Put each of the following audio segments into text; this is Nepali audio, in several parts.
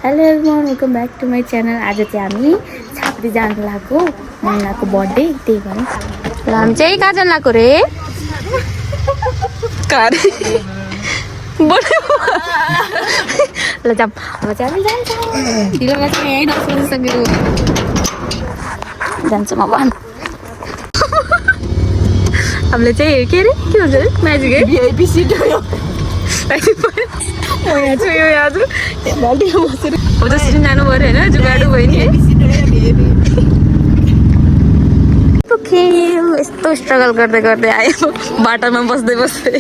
Hello everyone, welcome back to my channel. आज चाहिँ हामी छाप्री जानु लागेको मन्नाको बर्थडे, त्यही भएर ल हामी चाहिँ कहाँ जानु लागेको रे? ल जाऊँ, अब चाहिँ हामी जान्छौँ अब हामीले चाहिँ के अरे के भन्छ अरे म्याजिक है भिआइपी सिट हो यहाँ छु यो आज बाल्टीमा बसेर हो जसरी जानु पऱ्यो होइन जुगाडु भयो नि यस्तो स्ट्रगल गर्दै गर्दै आयो बाटोमा बस्दै बस्दै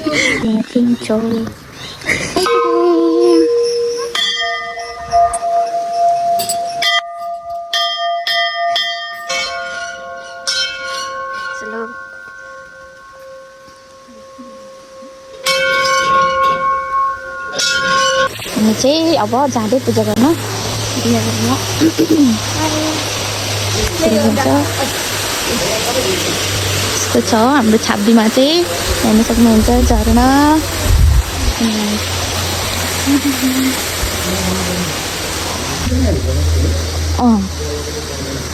हामी चाहिँ अब जाँदै पूजा गर्न यस्तो छ हाम्रो छाब्दीमा चाहिँ हेर्न सक्नुहुन्छ झरना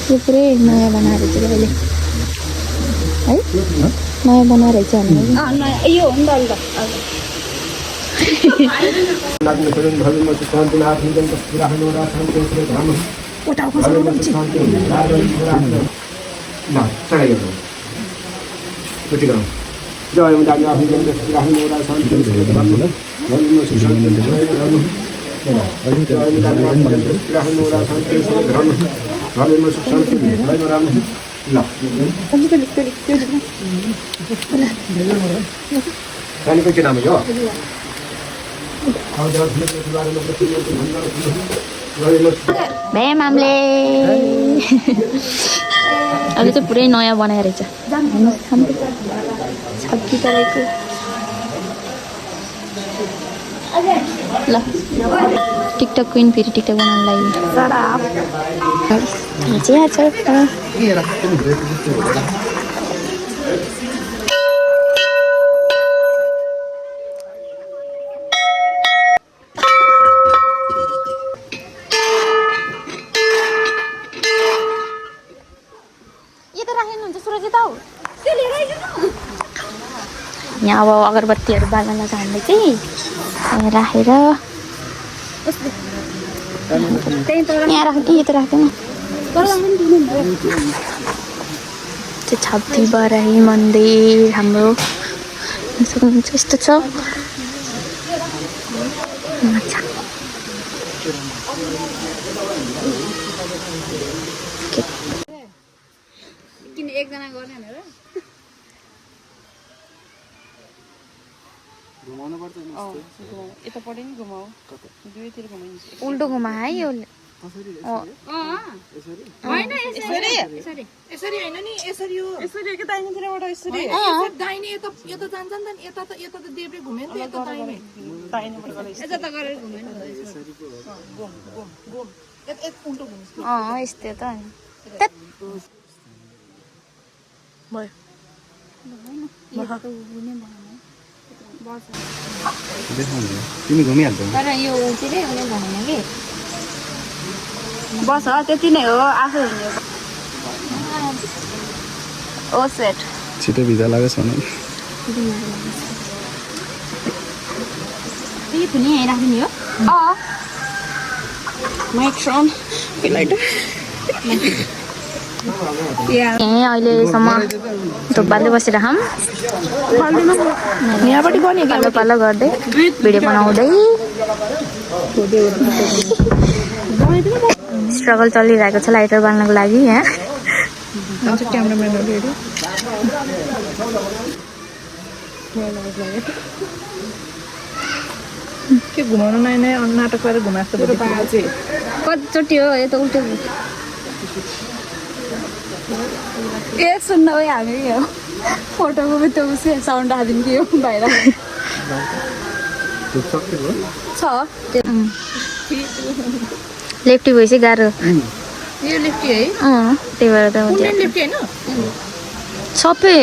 यो पुरै नयाँ बनाएर चाहिँ अहिले है नयाँ बनाएर चाहिँ यो हो नि त मामले अहिले चाहिँ पुरै नयाँ बनाएर रहेछ छक्की तपाईँको ल टिकटक क्विन फेरि टिकटक बनाउनु लागि यहाँ छ यहाँ अब अगरबत्तीहरू बाल्नलाई चाहिँ हामीले चाहिँ राखेर यहाँ राख्नु यो त राख्दैन त्यो छाब्दी बराही मन्दिर हाम्रो सक्नुहुन्छ यस्तो छ किन एकजना गर्ने भनेर यतापट्टि नि घुमाऊ दुवैतिर घुमाइन्छ उल्टो घुमा है यो होइन यसरी यसरी हैन नि यसरी यो यसरी के दाहिनेतिरबाट यसरी दाहिने यता यता जान्छ नि त यता त देब्रे घुम्यो नि त यता दाहिनेबाट गरे यता त गरेर घुम्यो नि यसरी घुम घुम घुम यता उल्टो घुम्छ यस्तो त अनि भयो तिमी घुमिहाल्छौ तर यो उल्टिरै हुने भनेन कि बस त्यति नै हो आफै हुने ओ सेट छिटो भिजा लागेछ भने यो पनि यहीँ राख्ने हो माइक्रोन यहीँ अहिलेसम्म धुप्पाले बसिरहँ यहाँपट्टि बन्यो पालो पालो गर्दै भिडियो बनाउँदै स्ट्रगल चलिरहेको छ लाइटर बाल्नको लागि यहाँ क्यामेराम्यानहरू के घुमाउनु नयाँ नयाँ नाटक गरेर घुमाएको कतिचोटि हो यो त उल्टो ए सुन्न है हामी यो फोटोको त्यो साउन्ड हालिदिनु कि यो बाहिर छ लेफ्टी भएपछि गाह्रो यो लिफ्टी है त्यही भएर त लिफ्टी होइन सबै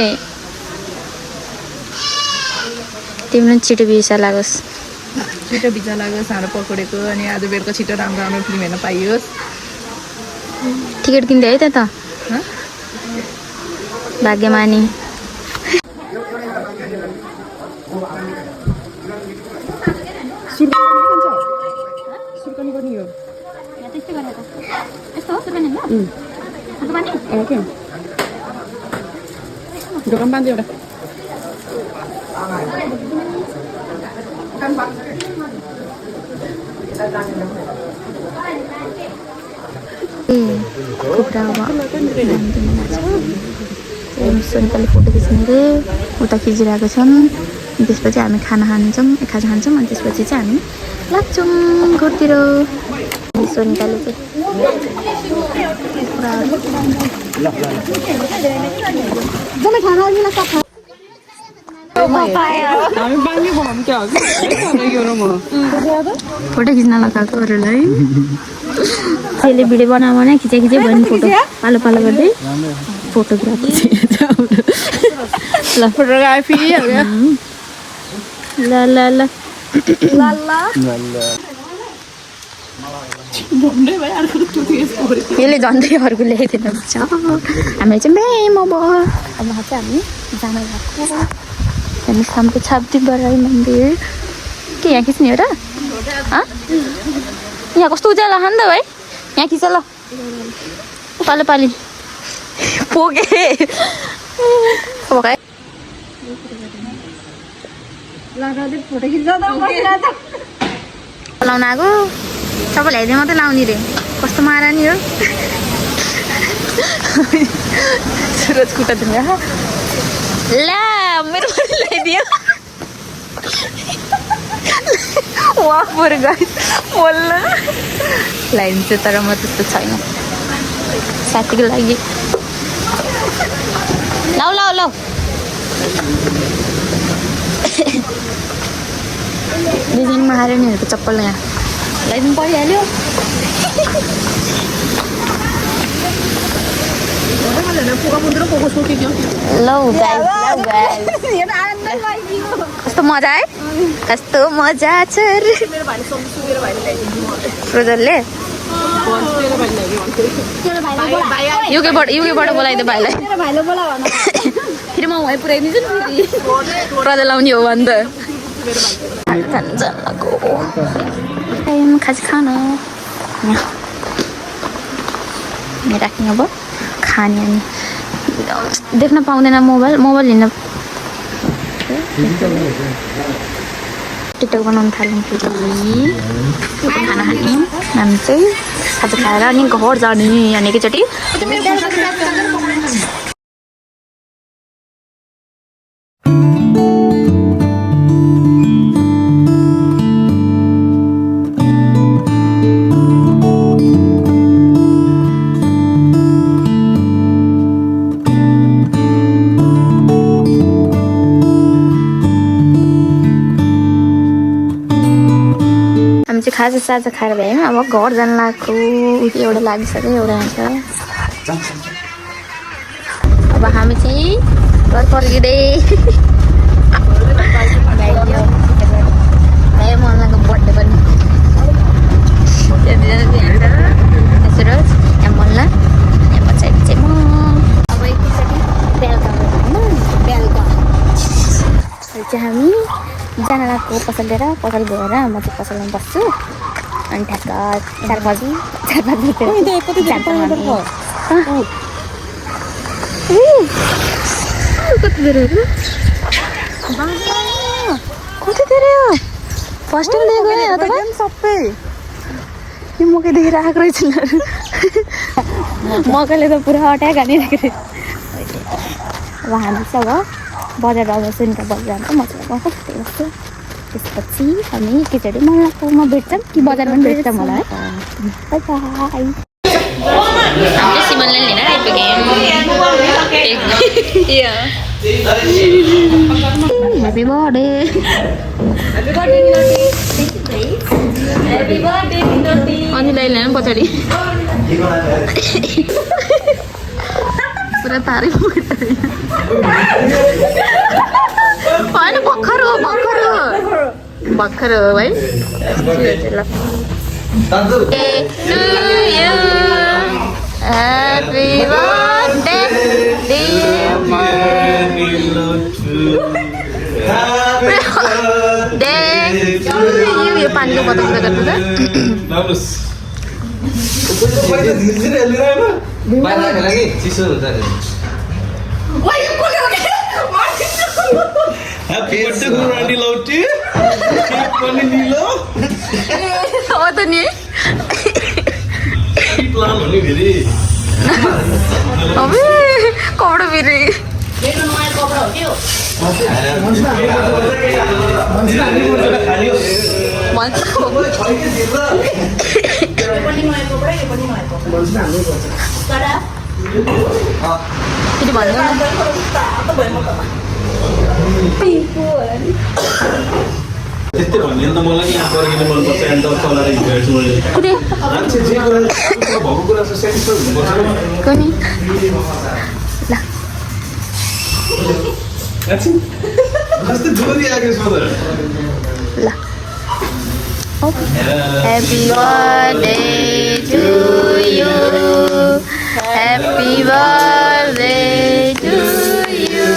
तिमीलाई छिटो बिर्सा लागोस् छिटो भिजा लाग्यो साँडो पक्रेको अनि आज बेलुका छिटो राम्रो राम्रो फिल्म हेर्न पाइयोस्। टिकट किन्दै है त हँ? भाग्यमानी Dokan panti udah. सोनिकाले फोटो खिच्ने रे उता खिचिरहेको छन्। त्यसपछि हामी खाना खान्छौँ अनि त्यसपछि चाहिँ हामी लाग्छौँ घरतिर। सोनिकाले चाहिँ फोटो खिच्न लगाएकोहरूलाई त्यसले भिडियो बनाऊ भने खिचे भयो नि फोटो पालो पालो गर्दै फोटोग्राफी ल फोटोग्राफी ल ल ल यसले झन्डै अर्को ल्याइदिनु हुन्छ। हामी चाहिँ म्याम अब चाहिँ हामी जान गएको हामी सामको छाब्दी बराई मन्दिर के यहाँ खिच्ने हो र यहाँ कस्तो उज्यालो खानु त भाइ यहाँ खिच ल पालो पाली पोके लाउन आएको सबैलाई हेर्दै मात्रै लाउने रे कस्तो मारा नि हो सुरज खुट्टा धुने ला मेरो पनि ल्याइदियो वाफर गाइस बोल्न ल्याइदिन्छ तर म त्यस्तो छैन साथीको लागि लाउ लाउ लाउ डिजाइनमा हारेनीहरूको चप्पल यहाँ ल्याइदिनु परिहाल्यो। लौ कस्तो मजा है कस्तो मजा छ रोजलले युकेबाट बोलाइदियो भाइलाई फेरि म उहाँ पुऱ्याइदिन्छु नि रोजल आउने हो भने त खाजा खाना राख्ने अब खाने अनि देख्न पाउँदैन मोबाइल हिँड्न टिकटक बनाउनु थाल्यौँ फेरि खाना खाने हामी चाहिँ खाजा खाएर अनि घर जाने अनि एकैचोटि खाजा साजा खाएर भ्यायौँ अब घर जान लाग्यो एउटा लागिसक्यो एउटा यहाँ छ अब हामी चाहिँ घर फर्किँदै मल्लाको बर्थडे पनि सुरज यहाँ मल्ला यहाँ पछाडि चाहिँ म अब एकैचोटि बेलुका बेलुका चाहिँ हामी जान लाग्यो पसल लिएर पसल गएर म चाहिँ पसलमा बस्छु अनि ठ्याक्क 4 बजी कतितिर फर्स्ट टाइम देखेको सबै यो मकै देखेर आएको रहेछ मकैले त पुरा अट्याक हानिरहेको थियो। अब हामी चाहिँ अब बजार अब सुनिका बजार जान्छ मजाले बस्छु त्यसपछि हामी एकैचोटि मल्लाकोमा भेट्छौँ कि बजारमा भेट्छौँ होला है बाई बाई। हामीले सिमनलाई लिएर आइपुग्यौँ ह्याप्पी बर्थडे अनिलाई ल्याउँ पछाडि पुरा तारै होइन भर्खर हो भर्खर हो है Happy birthday dear यो पानीको बोतल पुरा गर्नु त Happy birthday Randy Lauti. Keep पनि निलो. हो त नि प्लान हुने फेरि. अबे कपडा फेरि फेरि भन्नु त्यस्तै भन्ने त मलाई यहाँ फर्किनु मनपर्छ एन्ड अफ चलाएर हिँड्छु मैले मान्छे जे कुरा भएको कुरा चाहिँ सेटिस्फाई हुनुपर्छ कोनी ल कस्तो जोरी आएको छ त ल Happy birthday to you Happy birthday to you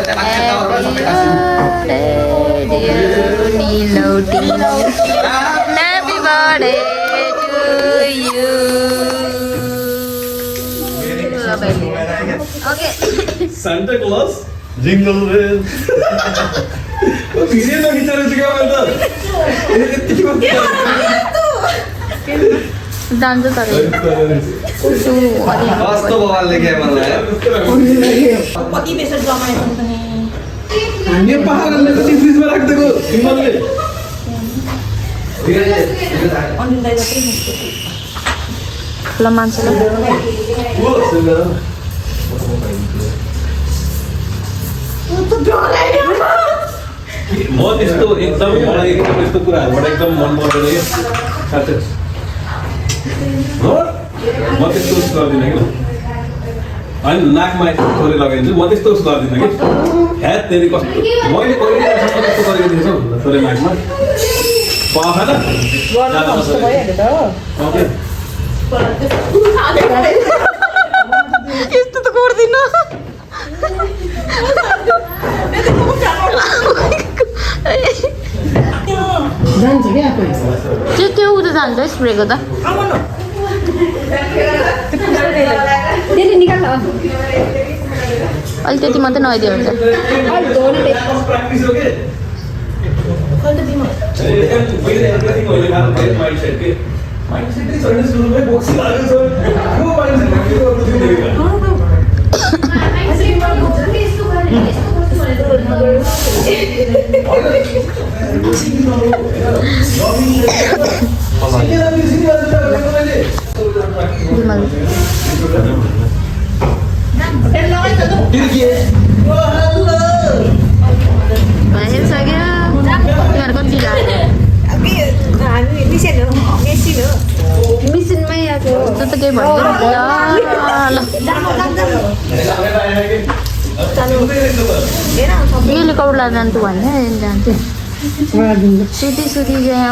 Happy birthday dear Niloti Happy birthday to you Okay Santa Claus Jingle bells video नखिचेर चाहिँ क्या मैले जान्छ तर कस्तो बवालले क्या मलाई कति मेसेज जमाएको छ नि यो पागलले कति फ्रिजमा राख्दिएको तिमीले अन्तिम दाइ जत्रै ल मान्छेलाई म त्यस्तो एकदम मलाई एकदम यस्तो कुराहरूबाट एकदम मन पर्दैन कि साँच्चै म त्यस्तो उस गर्दिनँ कि होइन नाकमा थोरै लगाइदिन्छु म त्यस्तो उस गर्दिनँ कि ह्यात त्यति कस्तो मैले कहिले त्यस्तो गरेको थिएछु थोरै नाकमा पाखा यस्तो त गर्दिन जान्छ क्या त्यो उता जान्छ स्प्रेको त त्यसले निकाल्न अहिले त्यति मात्रै नआइदियो हुन्छ भइसक्यो तिमीहरू कति मिसिनमै आएको त्यो त केही भन्दैन यसले कौडा जान्छु भन्ने जान्छु सुती गएँ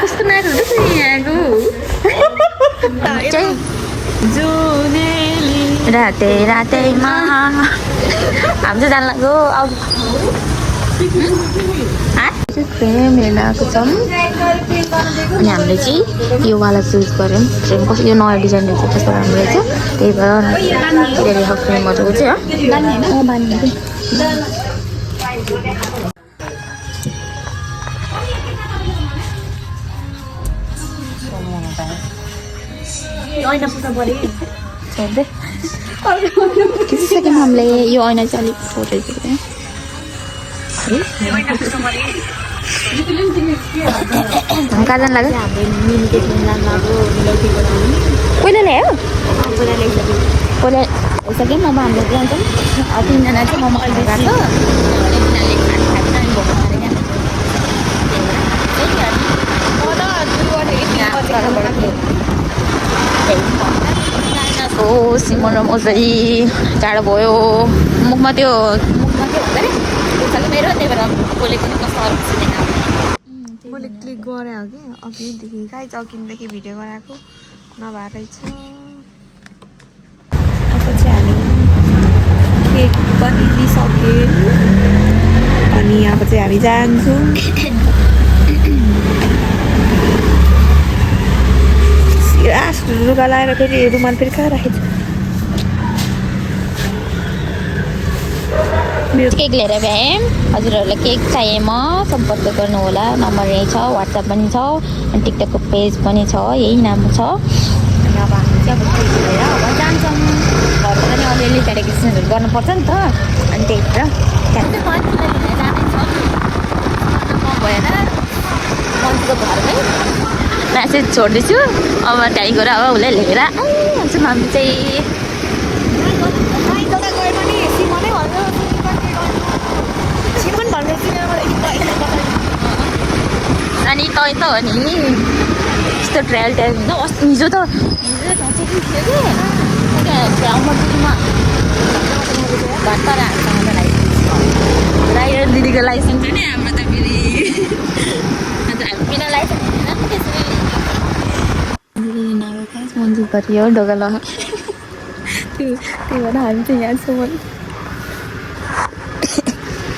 कस्तो नाक हुँदैछ यहाँको राते रातैमा हामी चाहिँ जान लाग्यो अब फ्रेम हेर्न आएको छौँ अनि हामीले चाहिँ योवाला चुज गऱ्यौँ फ्रेम कस्तो यो नयाँ डिजाइन रहेछ कस्तो राम्रो रहेछ त्यही भएर फ्रेमहरू चाहिँ हो बानी खिचिसक्यौँ हामीले यो ऐना चाहिँ अलिक फोटो कहाँ जानु लाग्यो पहिला ल्यायो पहिला आइसक्यौँ अब हामीले जान्छौँ तिनजना चाहिँ मोमो खानु गएको ओ सिमन र म चाहिँ टाढो भयो मुखमा त्यो हुँदैन मेरो त्यही भएर बोलेको नि कस्तो अरू सुनेन मैले क्लिक गरेँ हो कि अघिदेखि गाइज अघिदेखि भिडियो गराएको नभए रहेछ अब चाहिँ हामी केक पनि लिइसक्यो अनि अब चाहिँ हामी जान्छौँ लुगा लगाएर फेरि रुमाल फेरि कहाँ राखेको छु केक लिएर भ्याएँ हजुरहरूलाई केक चाहिए म सम्पर्क गर्नु होला नम्बर यही छ व्हाट्सएप पनि छ अनि टिकटकको पेज पनि छ यही नाम छ अनि अब हामी चाहिँ अब केक लिएर अब जान्छौँ घरबाट नि अलिअलि क्यालिकुलेसनहरू गर्नुपर्छ नि त अनि त्यही भएर भएर मन्जुको घरमै म्यासेज छोड्दैछु अब त्यहीँ गएर अब उसले लिएर आइहाल्छ मम्मी चाहिँ अनि तै त हो नि यस्तो ट्रायल टाइम हुन्छ अस्ति हिजो त राई दिदीको लाइसेन्स थियो नि हाम्रो त फेरि अन्त हामी बिना लाइसेन्स हुँदैन नि त्यसरी मन्जु गरियो ढोका ल त्यही भएर हामी चाहिँ यहाँसम्म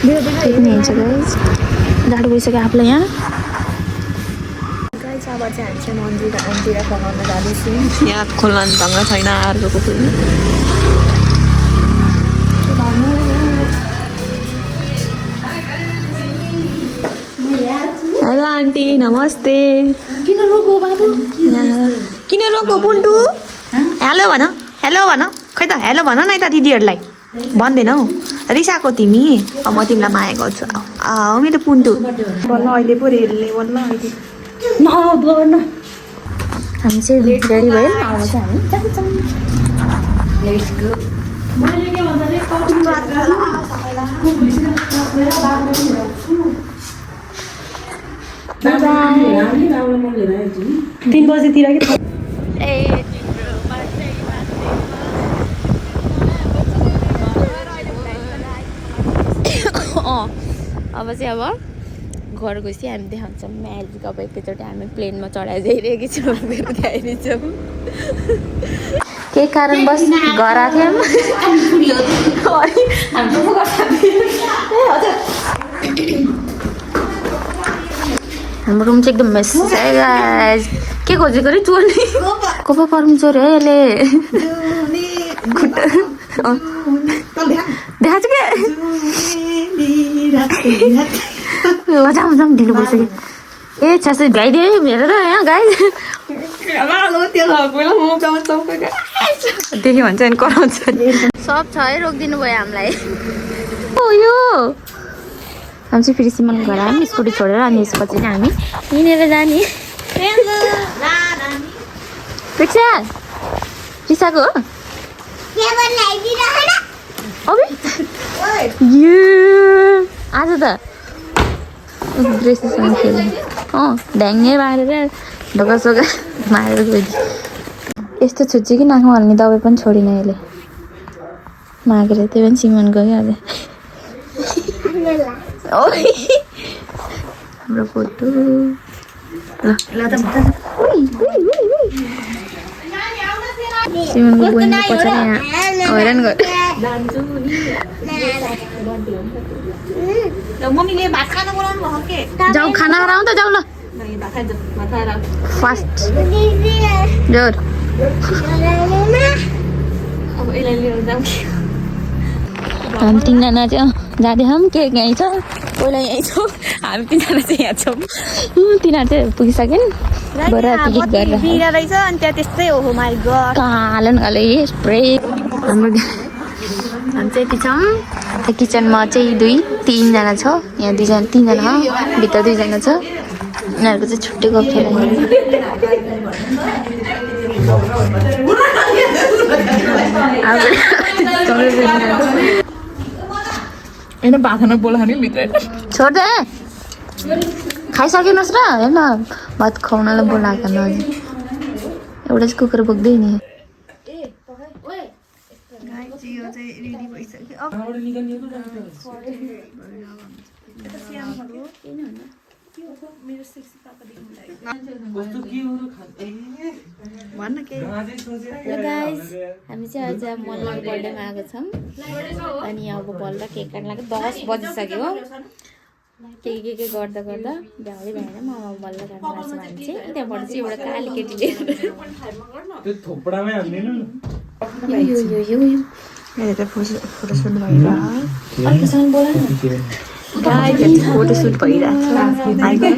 हुन्छ गाइज जाडो भइसक्यो आफूलाई यहाँ गाइज अब चाहिँ हामी चाहिँ मन्दिर बनाउन जाँदैछु यहाँ खोल्न ढङ्ग छैन अर्को खोल्नु हेलो आन्टी नमस्ते किन रोको पुन्टु हेलो भन खै त हेलो भन न यता दिदीहरूलाई भन्दैनौ रिसाएको तिमी अब म तिमीलाई माया गर्छु मेरो पुन्टु बल्ल अहिले पो रेलले बल्ल अहिले हामी चाहिँ रेडी भयो अब चाहिँ हामी जान्छौँ लेट्स गो तीन बजीतिर अब चाहिँ अब घर गएपछि हामी देखाउँछौँ म्याजिक अब एकैचोटि हामी प्लेनमा चढाएर जाइरहेको छौँ फेरि देखाइदिन्छौँ केही कारणवश घर आएको हाम्रो रुम चाहिँ एकदम मेस के खोजेको अरे चोर्ने को पो पर्नु चोर्यो है यसले देखाएको के जाउँ ढिलो भइसक्यो ए छ्यास भ्याइदियो हेरेर यहाँ गाई देख्यो भन्छ नि कराउँछ सब छ है रोकिदिनु भयो हामीलाई ओ यो हामी चाहिँ फेरि सिमन घर आयौँ स्कुटी छोडेर अनि यसपछि चाहिँ हामी हिँडेर जाने प्रेक्षा रिसाको हो आज त ड्रेसेसमा खेल्ने ढ्याङ्गे मारेर ढोका सोका मारेर गइदियो यस्तो छुच्ची कि नाकमा हाल्ने दबाई पनि छोडिन यसले मागेर त्यही पनि सिमन गयो अझ हाम्रो फोटो सिमनको बहिनी पछाडि यहाँ हैरान मम्मीले भात खानु बोलाउनु भयो के जाऊ खाना खाऊ त जाऊ ल फास्ट जोर अब यसलाई लिएर जाउँ हामी तिनजना चाहिँ जाँदैछौँ के यहीँ छ पहिला यहीँ छौँ हामी तिनजना चाहिँ यहाँ छौँ तिनीहरू चाहिँ पुगिसक्यो बरु टिकट गरेर रहेछ अनि त्यहाँ त्यस्तै हो माइ गड कालो न कालो स्प्रे हाम्रो हामी चाहिँ यति छौँ त्यो किचनमा चाहिँ तिनजना छ यहाँ तिनजना भित्र दुईजना छ यिनीहरूको चाहिँ छुट्टै गफ छ होइन भात खान बोलाउने भित्र छोड दे खाइसकेनस् र होइन भात खुवाउनलाई बोलाएको न अझै एउटा चाहिँ कुकुर बोक्दै नि चाहिँ रेडी भइसक्यो अब मेरो सेक्सी पापा देख्नु भन्न के गाइस हामी चाहिँ आज मल्लको बर्थडेमा आएको छौँ अनि अब बल्ल केक काट्न लाग्यो 10 बजिसक्यो हो के गर्दा गर्दा भ्याउँदै भएन म अब बल्ल काट्न लाग्छ हामी चाहिँ त्यहाँबाट चाहिँ एउटा काली केटीले त्यो थोपडामै हाल्दिनु यो यता फोटोसुट भइरहेको अर्कोसँग बोला न फोटोसुट भइरहेको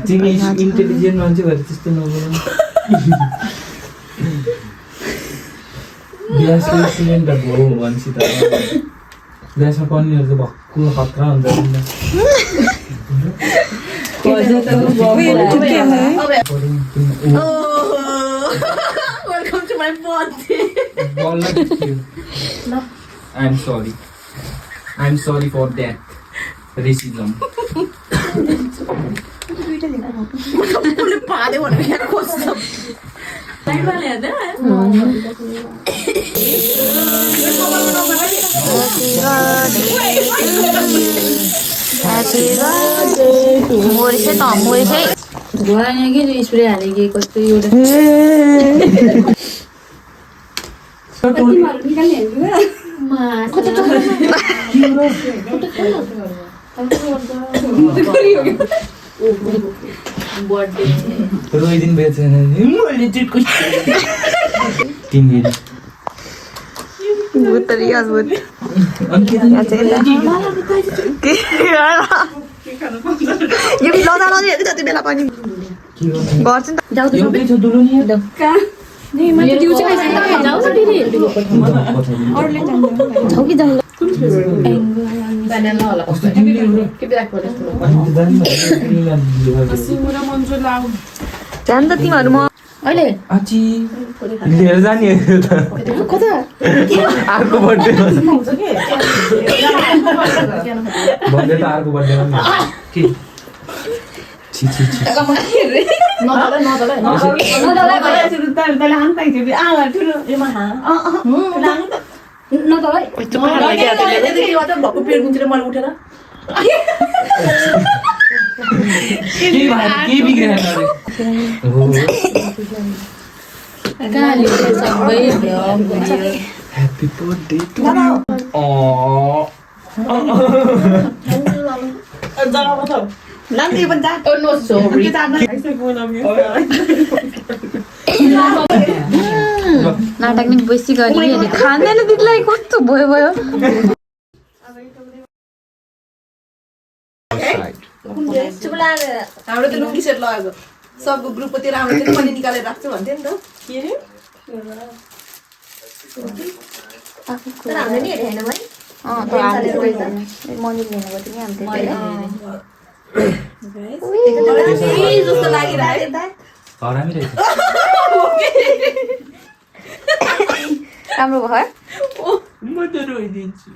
तिमी इन्टेलिजेन्ट मान्छे भएर त्यस्तो नबोल्नु ग्यासको एक्सिडेन्ट भयो भनेपछि त ग्यासमा पनिरहरू त भक्कु खतरा हुन्छ welcome to my birthday I'm sorry for that racism. पादे भनेर यहाँ खोज्छ मोरिसै त मोरिसै घोडा के स्प्रे हालेको कस्तो एउटा रोइदिन बेचेन तिमीले भूत रियल भूत यो लदा लदी हेर्दै जति बेला पनि गर्छ नि त एउटै छ दुलो नि जान त तिमीहरू म अहिले आची लिएर जाने कता अर्को बर्थडे बर्थडे त अर्को बर्थडेमा के छि छि छि भक्कु पेट गुन्थेर मैले उठेर के बिग्रेन ह्यापी बर्थडे टु यु नाटक नि बेसी गरी खाँदैन दिदीलाई कस्तो भयो हाम्रो त लुङ्गी सेट लगाएको सबको ग्रुपको त्यो राम्रो थियो मैले निकालेर राख्छु भन्थ्यो नि त तर हामीले नि हेरेन है मन्दिर लिएको थियो नि जस्तो लागिरहेको हरामी रहेछ राम्रो भयो म त रोइदिन्छु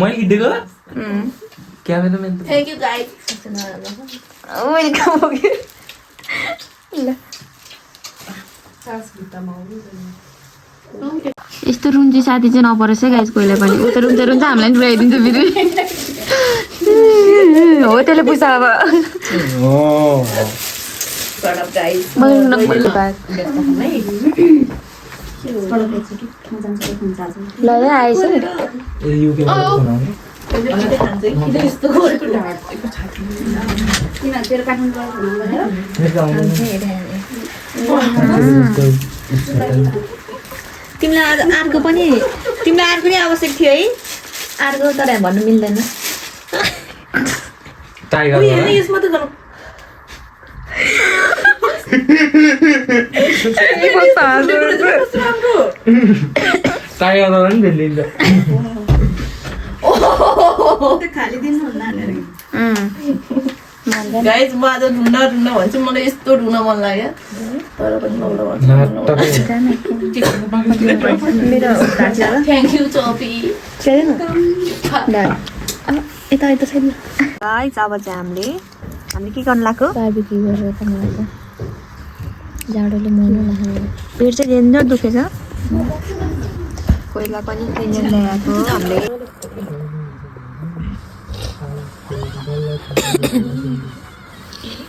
मैले हिँडेको क्यामेराम्यान त थ्याङ्क यू गाइस वेलकम हो कि ल यस्तो रुन्ची साथी चाहिँ नपरोस् है गाइस कोहीलाई पनि उता रुन्छ हामीलाई पनि पुऱ्याइदिन्छ फेरि हो त्यसले पुसा अब ल आएछ ए युके बनाउने तिमीलाई अर्को पनि तिमीलाई अर्को नै आवश्यक थियो है अर्को तर भन्नु मिल्दैन टाइगर यसमा त गर्नु टाइगर नि भेटिन्छ खाली दिनुहुन्न गाइस म आज ढुङ्गा भन्छु मलाई यस्तो ढुङ्गा मन लाग्यो तर पनि थ्याङ्क यू चपी यता यता छैन गाइस अब चाहिँ हामीले के गर्न लाग्यो बारबेक्यू गरेर खानुहुन्छ जाडोले मन लाग्यो पेट चाहिँ डेन्जर दुखेछ कोइला पनि किनेर ल्याएको हामीले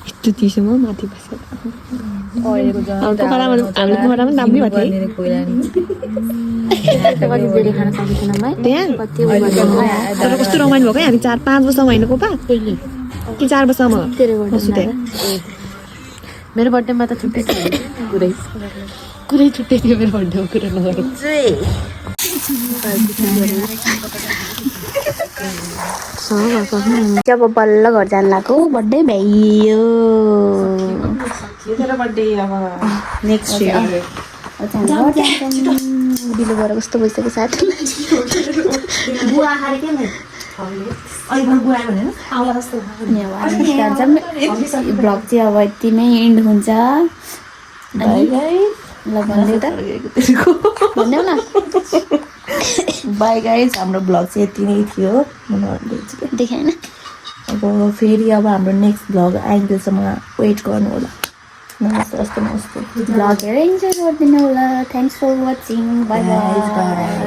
यस्तो चिसोमा माथि बसेर पोखरामा हामीले पोखरामा नाम्ने भएको कति धेरै खान सकेको थिएन त्यहाँ कति उयो गर्नु तर कस्तो रमाइलो भएको है हामी 4-5 वर्षमा होइन कोपा कि 4 वर्षमा मेरो बर्थडेमा त छुट्टै छ कुरै छुट्टै थियो मेरो बर्थडेमा कुरा नगरौँ अब बल्ल घर जानु लाग्यो बर्थडे भ्याइयो नेक्स्ट ढिलो भएर कस्तो भइसक्यो साथ भ्लग चाहिँ अब यति नै एन्ड हुन्छ ल भन्दै त भन्यौ न बाई गाइज हाम्रो ब्लग चाहिँ यति नै थियो देखाएन अब फेरि अब हाम्रो नेक्स्ट ब्लग आइन्जेलसम्म वेट गर्नु होला नमस्ते नमस्ते ब्लग हेरेर इन्जोय गरिदिनु होला thanks for watching bye by